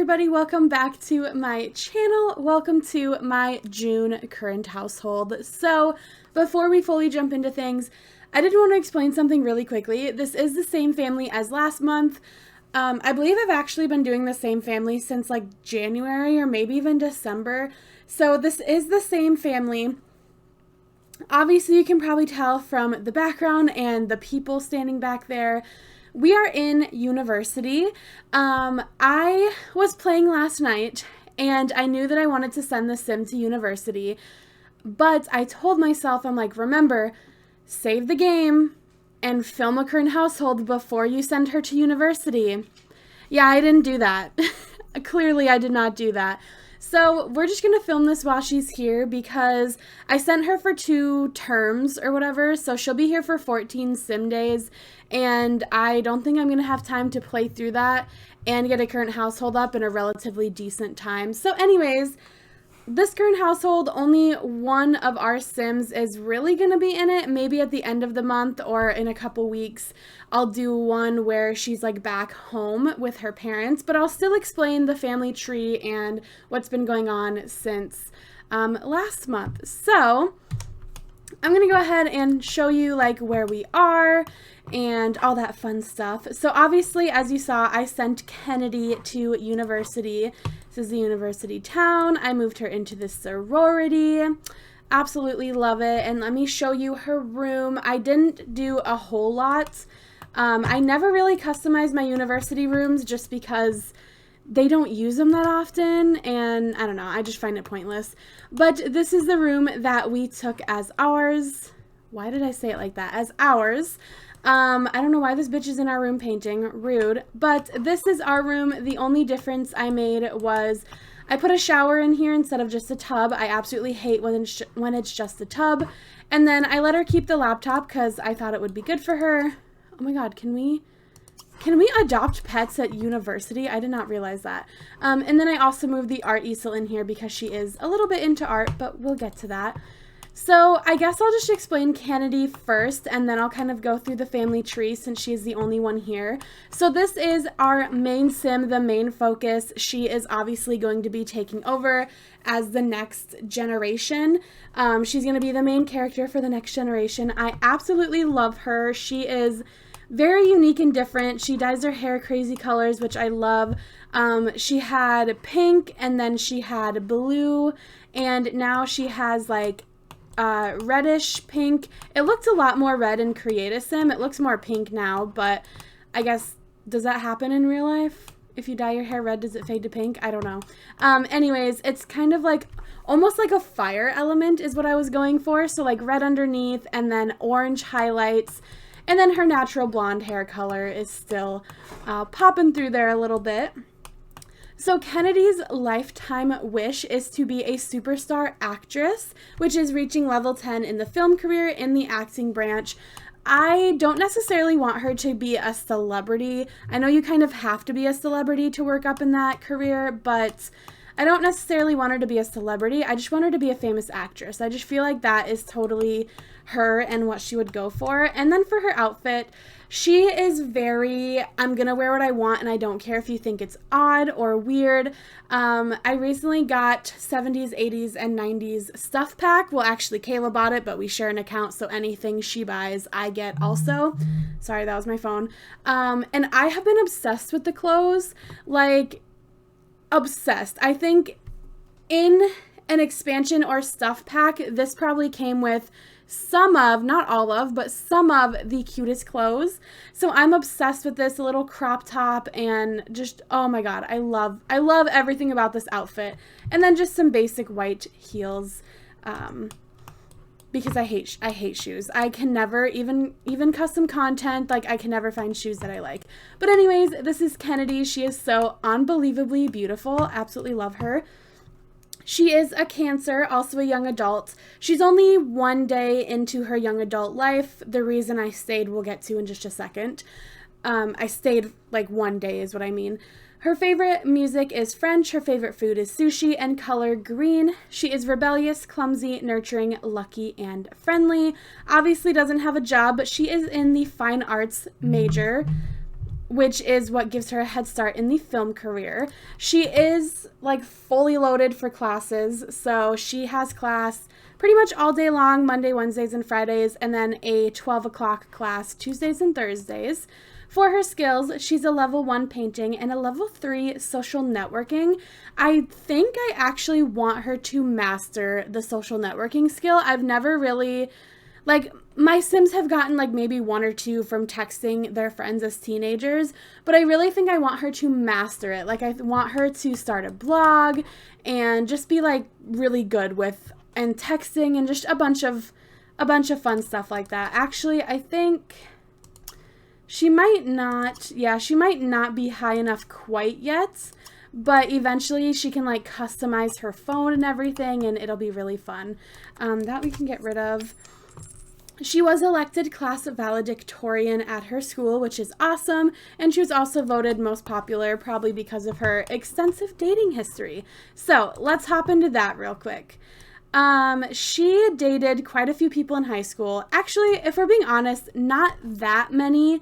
everybody, welcome back to my channel. Welcome to my June current household. So before we fully jump into things, I did want to explain something really quickly. This is the same family as last month. I believe I've actually been doing the same family since like January or maybe even December. So this is the same family. Obviously you can probably tell from the background and the people standing back there. We are in university. I was playing last night and I knew that I wanted to send the sim to university, but I told myself, I'm like, remember, save the game and film a current household before you send her to university. Yeah, I didn't do that. Clearly, I did not do that. So we're just going to film this while she's here because I sent her for 2 terms or whatever, so she'll be here for 14 sim days, and I don't think I'm going to have time to play through that and get a current household up in a relatively decent time. So anyways, this current household, only one of our sims is really going to be in it. Maybe at the end of the month or in a couple weeks, I'll do one where she's like back home with her parents, but I'll still explain the family tree and what's been going on since last month. So I'm going to go ahead and show you like where we are and all that fun stuff. So obviously, as you saw, I sent Kennedy to university. This is the university town. I moved her into the sorority. Absolutely love it. And let me show you her room. I didn't do a whole lot. I never really customized my university rooms just because they don't use them that often, and I don't know, I just find it pointless. But this is the room that we took as ours. Why did I say it like that? As ours. I don't know why this bitch is in our room painting. Rude. But this is our room. The only difference I made was I put a shower in here instead of just a tub. I absolutely hate when it's just a tub. And then I let her keep the laptop because I thought it would be good for her. Oh my god, can we adopt pets at university? I did not realize that. And then I also moved the art easel in here because she is a little bit into art, but we'll get to that. So I guess I'll just explain Kennedy first, and then I'll kind of go through the family tree since she's the only one here. So this is our main sim, the main focus. She is obviously going to be taking over as the next generation. She's going to be the main character for the next generation. I absolutely love her. She is very unique and different. She dyes her hair crazy colors, which I love. She had pink, and then she had blue, and now she has like reddish pink. It looked a lot more red in Create-A-Sim. It looks more pink now, but I guess, does that happen in real life? If you dye your hair red, does it fade to pink? I don't know. Anyways, it's kind of like almost like a fire element is what I was going for. So like red underneath and then orange highlights. And then her natural blonde hair color is still popping through there a little bit. So Kennedy's lifetime wish is to be a superstar actress, which is reaching level 10 in the film career in the acting branch. I don't necessarily want her to be a celebrity. I know you kind of have to be a celebrity to work up in that career, but I don't necessarily want her to be a celebrity. I just want her to be a famous actress. I just feel like that is totally her and what she would go for. And then for her outfit, she is very, I'm gonna wear what I want and I don't care if you think it's odd or weird. I recently got 70s, 80s, and 90s stuff pack. Well, actually, Kayla bought it, but we share an account, so anything she buys, I get also. Sorry, that was my phone. And I have been obsessed with the clothes, like, obsessed. I think in an expansion or stuff pack, this probably came with some of, not all of, but some of the cutest clothes. So I'm obsessed with this little crop top and just, oh my god, I love everything about this outfit. And then just some basic white heels, because I hate shoes. I can never, even custom content, like I can never find shoes that I like. But anyways, this is Kennedy. She is so unbelievably beautiful. Absolutely love her. She is a Cancer, also a young adult. She's only 1 day into her young adult life. The reason I stayed, we'll get to in just a second. I stayed like 1 day is what I mean. Her favorite music is French. Her favorite food is sushi and color green. She is rebellious, clumsy, nurturing, lucky, and friendly. Obviously doesn't have a job, but she is in the fine arts major. which is what gives her a head start in the film career. She is like fully loaded for classes, so she has class pretty much all day long, Monday, Wednesdays, and Fridays, and then a 12 o'clock class Tuesdays and Thursdays. For her skills, she's a level 1 painting and a level 3 social networking. I think I actually want her to master the social networking skill. I've never really, like, my Sims have gotten like maybe 1 or 2 from texting their friends as teenagers, but I really think I want her to master it. Like, I want her to start a blog and just be like really good with and texting and just a bunch of fun stuff like that. Actually, I think she might not be high enough quite yet, but eventually she can like customize her phone and everything, and it'll be really fun. That we can get rid of. She was elected class valedictorian at her school, which is awesome, and she was also voted most popular, probably because of her extensive dating history. So let's hop into that real quick. She dated quite a few people in high school. Actually, if we're being honest, not that many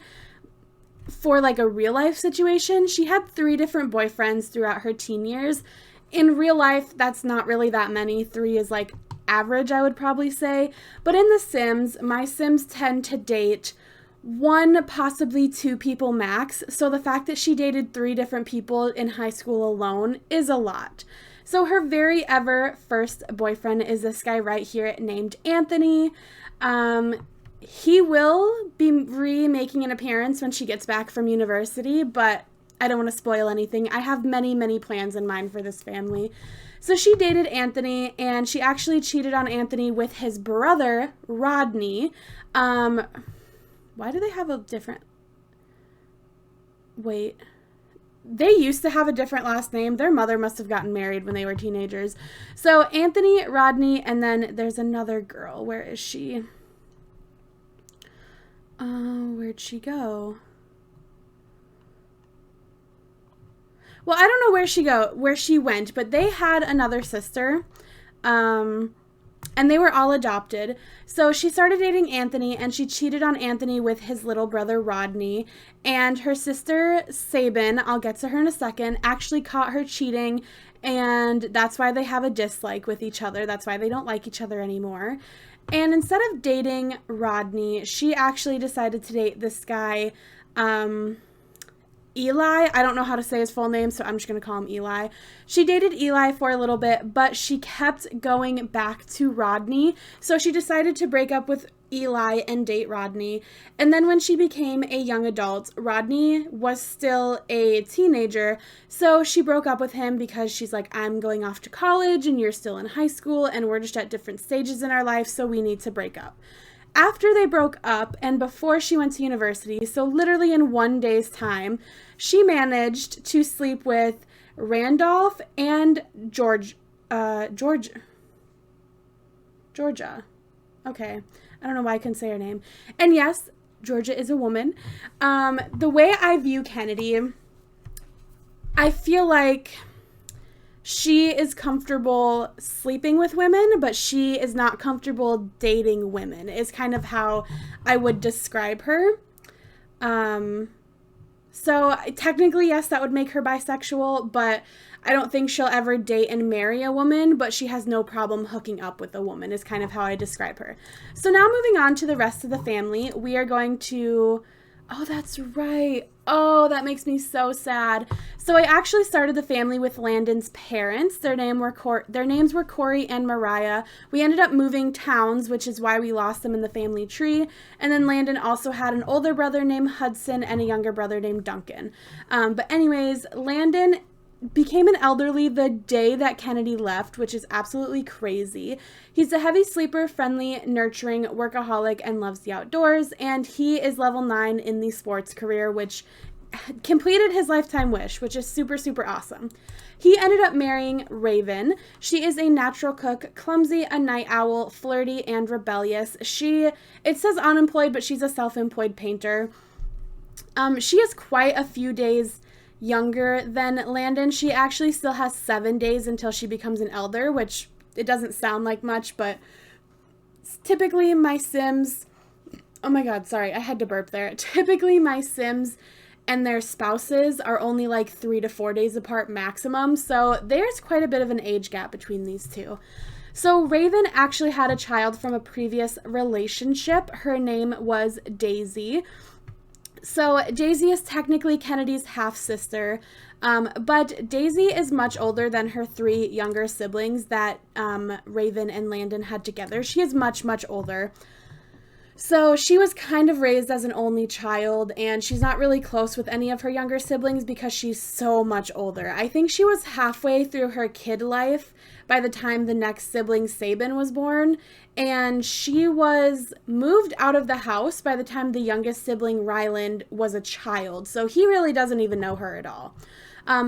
for like a real life situation. She had 3 different boyfriends throughout her teen years. In real life, that's not really that many. 3 is like average, I would probably say. But in The Sims, my Sims tend to date 1, possibly 2 people max. So the fact that she dated 3 different people in high school alone is a lot. So her very ever first boyfriend is this guy right here named Anthony. He will be remaking an appearance when she gets back from university, but I don't want to spoil anything. I have many, many plans in mind for this family. So she dated Anthony, and she actually cheated on Anthony with his brother, Rodney. Why do they have a different... Wait... They used to have a different last name. Their mother must have gotten married when they were teenagers. So Anthony, Rodney, and then there's another girl. Where is she? Where'd she go? Well, I don't know where she went, but they had another sister. And they were all adopted. So she started dating Anthony, and she cheated on Anthony with his little brother, Rodney. And her sister, Sabin, I'll get to her in a second, actually caught her cheating, and that's why they have a dislike with each other. That's why they don't like each other anymore. And instead of dating Rodney, she actually decided to date this guy, Eli. I don't know how to say his full name, so I'm just going to call him Eli. She dated Eli for a little bit, but she kept going back to Rodney. So she decided to break up with Eli and date Rodney. And then when she became a young adult, Rodney was still a teenager. So she broke up with him because she's like, I'm going off to college and you're still in high school and we're just at different stages in our life, so we need to break up. After they broke up and before she went to university, so literally in 1 day's time, she managed to sleep with Randolph and Georgia. Okay. I don't know why I couldn't say her name. And yes, Georgia is a woman. The way I view Kennedy, I feel like she is comfortable sleeping with women, but she is not comfortable dating women, is kind of how I would describe her. So technically, yes, that would make her bisexual, but I don't think she'll ever date and marry a woman, but she has no problem hooking up with a woman, is kind of how I describe her. So now moving on to the rest of the family, we are going to... Oh, that's right. Oh, that makes me so sad. So I actually started the family with Landon's parents. Their names were Corey and Mariah. We ended up moving towns, which is why we lost them in the family tree. And then Landon also had an older brother named Hudson and a younger brother named Duncan. But anyways, Landon became an elderly the day that Kennedy left, which is absolutely crazy. He's a heavy sleeper, friendly, nurturing, workaholic, and loves the outdoors, and he is level 9 in the sports career, which completed his lifetime wish, which is super, super awesome. He ended up marrying Raven. She is a natural cook, clumsy, a night owl, flirty, and rebellious. It says unemployed, but she's a self-employed painter. She is quite a few days younger than Landon. She actually still has 7 days until she becomes an elder, which it doesn't sound like much, but typically my Sims, oh my god, sorry, I had to burp there. Typically my Sims and their spouses are only like 3 to 4 days apart maximum. So there's quite a bit of an age gap between these two. So Raven actually had a child from a previous relationship. Her name was Daisy. So Daisy is technically Kennedy's half-sister, but Daisy is much older than her 3 younger siblings that Raven and Landon had together. She is much, much older. So she was kind of raised as an only child, and she's not really close with any of her younger siblings because she's so much older. I think she was halfway through her kid life by the time the next sibling, Sabin, was born, and she was moved out of the house by the time the youngest sibling, Ryland, was a child. So he really doesn't even know her at all.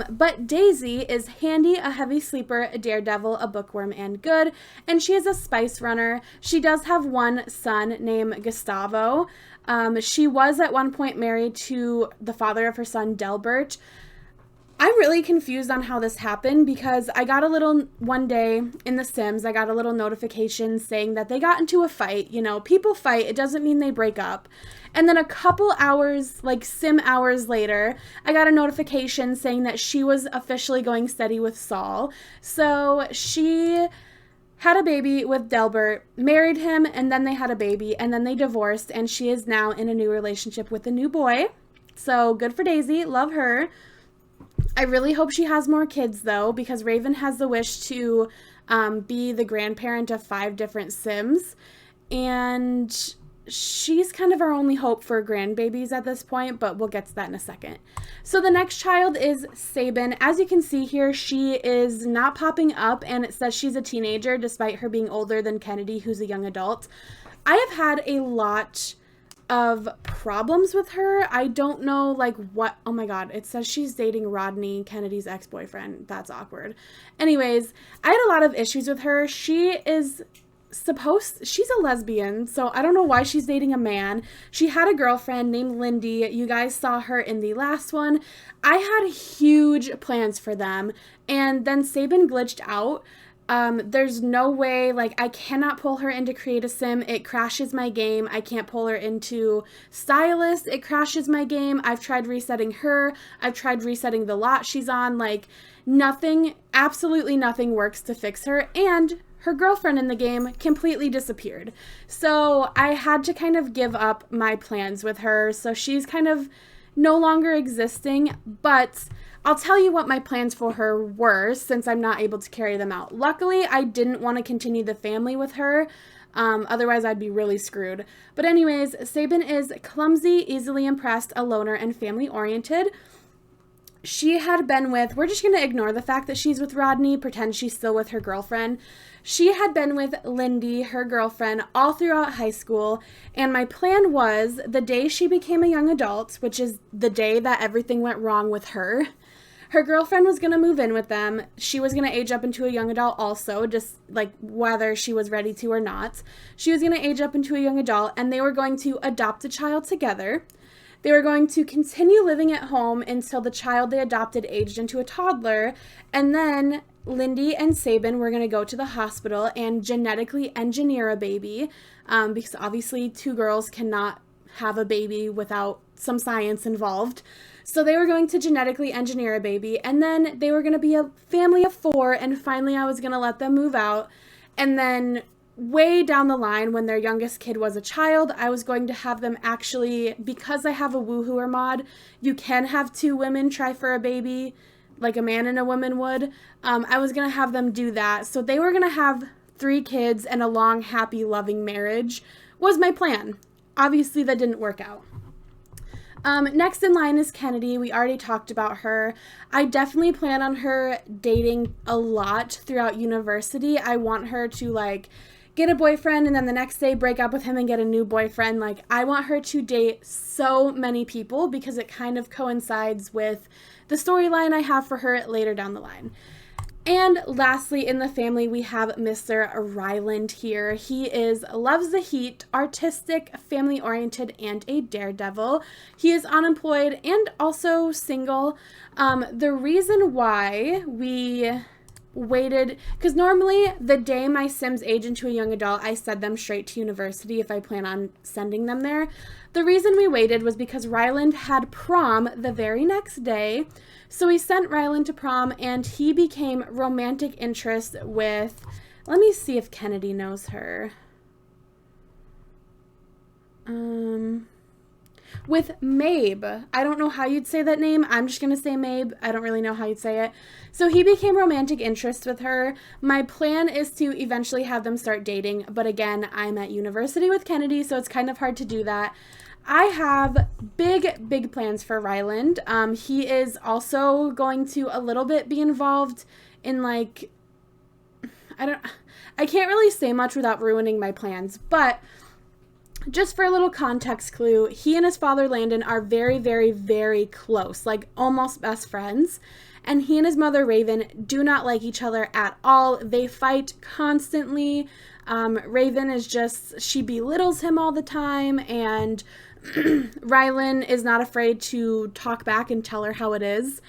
But Daisy is handy, a heavy sleeper, a daredevil, a bookworm, and good, and she is a spice runner. She does have one son named Gustavo. She was at one point married to the father of her son, Delbert. I'm really confused on how this happened because I got a little, one day in The Sims, I got a little notification saying that they got into a fight. You know, people fight, it doesn't mean they break up. And then a couple hours, like Sim hours later, I got a notification saying that she was officially going steady with Saul. So she had a baby with Delbert, married him, and then they had a baby, and then they divorced, and she is now in a new relationship with a new boy. So good for Daisy, love her. I really hope she has more kids, though, because Raven has the wish to be the grandparent of 5 different Sims, and she's kind of our only hope for grandbabies at this point, but we'll get to that in a second. So the next child is Sabin. As you can see here, she is not popping up, and it says she's a teenager, despite her being older than Kennedy, who's a young adult. I have had a lot of problems with her. I don't know, like, what. Oh my god, it says she's dating Rodney, Kennedy's ex-boyfriend. That's awkward. Anyways, I had a lot of issues with her. She's a lesbian, so I don't know why she's dating a man. She had a girlfriend named Lindy. You guys saw her in the last one. I had huge plans for them, and then Sabin glitched out. There's no way, like, I cannot pull her into Create a Sim. It crashes my game. I can't pull her into Stylist. It crashes my game. I've tried resetting her. I've tried resetting the lot she's on. Like, nothing, absolutely nothing works to fix her. And her girlfriend in the game completely disappeared. So I had to kind of give up my plans with her. So she's kind of no longer existing, but I'll tell you what my plans for her were since I'm not able to carry them out. Luckily, I didn't want to continue the family with her. Otherwise, I'd be really screwed. But anyways, Sabin is clumsy, easily impressed, a loner, and family-oriented. She had been with, we're just going to ignore the fact that she's with Rodney, pretend she's still with her girlfriend. She had been with Lindy, her girlfriend, all throughout high school, and my plan was the day she became a young adult, which is the day that everything went wrong with her, her girlfriend was going to move in with them. She was going to age up into a young adult also, just like whether she was ready to or not. She was going to age up into a young adult, and they were going to adopt a child together. They were going to continue living at home until the child they adopted aged into a toddler, and then Lindy and Sabin were going to go to the hospital and genetically engineer a baby, because obviously 2 girls cannot have a baby without some science involved. So they were going to genetically engineer a baby, and then they were going to be a family of 4, and finally I was going to let them move out, and then way down the line, when their youngest kid was a child, I was going to have them actually, because I have a Woohooer mod, you can have 2 women try for a baby, like a man and a woman would. I was going to have them do that. So they were going to have 3 kids and a long, happy, loving marriage was my plan. Obviously, that didn't work out. Next in line is Kennedy. We already talked about her. I definitely plan on her dating a lot throughout university. I want her to, like, get a boyfriend and then the next day break up with him and get a new boyfriend. Like, I want her to date so many people because it kind of coincides with the storyline I have for her later down the line. And lastly, in the family, we have Mr. Ryland here. He loves the heat, artistic, family-oriented, and a daredevil. He is unemployed and also single. The reason why we waited, because normally the day my Sims age into a young adult, I send them straight to university if I plan on sending them there. The reason we waited was because Ryland had prom the very next day. So we sent Ryland to prom, and he became romantic interest with, let me see if Kennedy knows her. With Mabe. I don't know how you'd say that name. I'm just going to say Mabe. I don't really know how you'd say it. So he became romantic interest with her. My plan is to eventually have them start dating. But again, I'm at university with Kennedy, so it's kind of hard to do that. I have big plans for Ryland. He is also going to a little bit be involved in, like, I can't really say much without ruining my plans, but just for a little context clue, he and his father Landon are very close, like almost best friends. And he and his mother Raven do not like each other at all. They fight constantly. Raven is just, she belittles him all the time, and Ryland is not afraid to talk back and tell her how it is.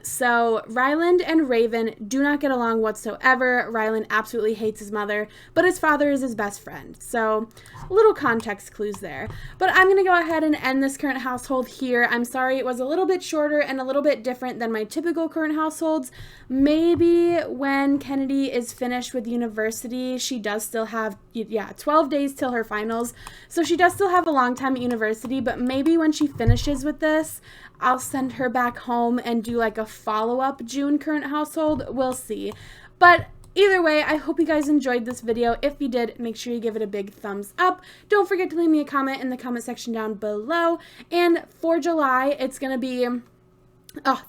So Ryland and Raven do not get along whatsoever. Ryland absolutely hates his mother, but his father is his best friend. So little context clues there. But I'm going to go ahead and end this current household here. I'm sorry it was a little bit shorter and a little bit different than my typical current households. Maybe when Kennedy is finished with university, she does still have, 12 days till her finals. So she does still have a long time at university, but maybe when she finishes with this, I'll send her back home and do like a follow-up June current household. We'll see. But either way, I hope you guys enjoyed this video. If you did, make sure you give it a big thumbs up. Don't forget to leave me a comment in the comment section down below. And for July, it's going to be,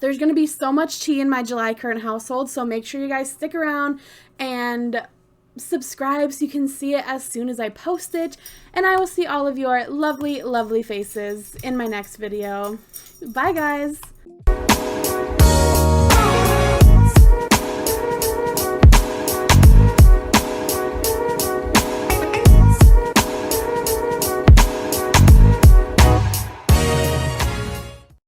there's going to be so much tea in my July current household. So make sure you guys stick around and subscribe so you can see it as soon as I post it. And I will see all of your lovely faces in my next video. Bye, guys.